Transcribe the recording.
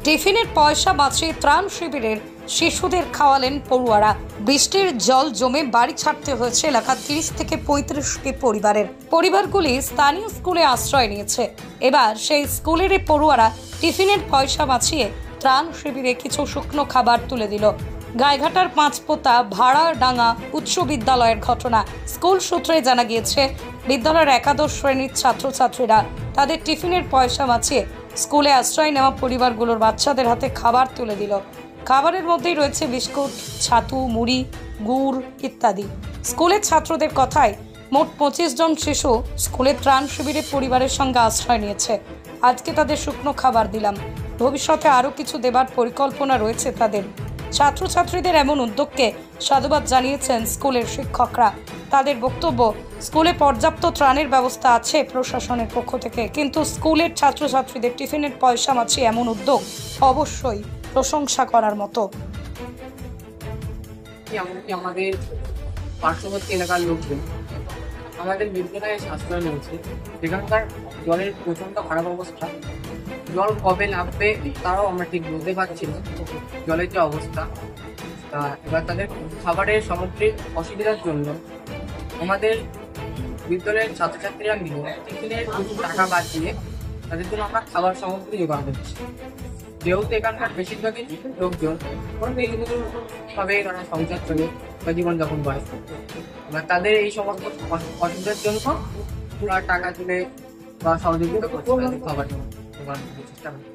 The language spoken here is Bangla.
টিফিনের পয়সা বাঁচিয়ে ত্রাণ শিবিরের শিশুদের খাওয়ালেন পড়ুয়ারা। বৃষ্টির জল জমে বাড়ি ছাড়তে হয়েছে এলাকার 30 থেকে 35টি পরিবারগুলি স্থানীয় স্কুলে আশ্রয় নিয়েছে। এবার সেই স্কুলের পড়ুয়ারা টিফিনের পয়সা বাঁচিয়ে ত্রাণ শিবিরে কিছু শুকনো খাবার তুলে দিল। গাইঘাটার পাঁচপোতা ভাড়াডাঙ্গা উচ্চ বিদ্যালয়ের ঘটনা। স্কুল সূত্রে জানা গিয়েছে, বিদ্যালয়ের একাদশ শ্রেণীর ছাত্রছাত্রীরা তাদের টিফিনের পয়সা বাঁচিয়ে স্কুলে আশ্রয় নেওয়া পরিবারগুলোর বাচ্চাদের হাতে খাবার তুলে দিল। খাবারের মধ্যেই রয়েছে বিস্কুট, ছাতু, মুড়ি, গুড় ইত্যাদি। স্কুলের ছাত্রদের কথায় মোট 25 জন শিশু স্কুলের ত্রাণ শিবিরে পরিবারের সঙ্গে আশ্রয় নিয়েছে। আজকে তাদের শুকনো খাবার দিলাম, ভবিষ্যতে আরও কিছু দেবার পরিকল্পনা রয়েছে তাদের। ছাত্রছাত্রীদের এমন উদ্যোগকে সাধুবাদ জানিয়েছেন স্কুলের শিক্ষকরা। তাদের বক্তব্য, স্কুলে পর্যাপ্ত ত্রাণের ব্যবস্থা আছে প্রশাসনের পক্ষ থেকে, কিন্তু স্কুলের ছাত্রছাত্রীদের টিফিনের পয়সা বাঁচিয়ে এমন উদ্যোগ অবশ্যই প্রশংসা করার মতো। আমাদের পার্শ্ববর্তী এলাকার লোকজন আমাদের বিদ্যালয়ে আশ্রয় নিয়েছে। সেখানকার জলের প্রচণ্ড খারাপ অবস্থা, জল কবে নামবে তারাও আমরা ঠিক বুঝতে পারছি না, জলের যে অবস্থা। তা এবার তাদের খাবারের সামগ্রিক অসুবিধার জন্য আমাদের বিদ্যালয়ের ছাত্রছাত্রীরা মিলে টিফিনের কিছু টাকা বাঁচিয়ে তাদের জন্য আমরা খাবার সামগ্রী জোগাড় করছি। যেহেতু এখানকার বেশিরভাগই লোকজন ভাবে তারা সংসার চলে বা জীবনযাপন করে, এবার তাদের এই সমস্ত অসুবিধার জন্য পুরা টাকা তুলে বা সহযোগিতা করছে তাদের খাবার চেষ্টা করে।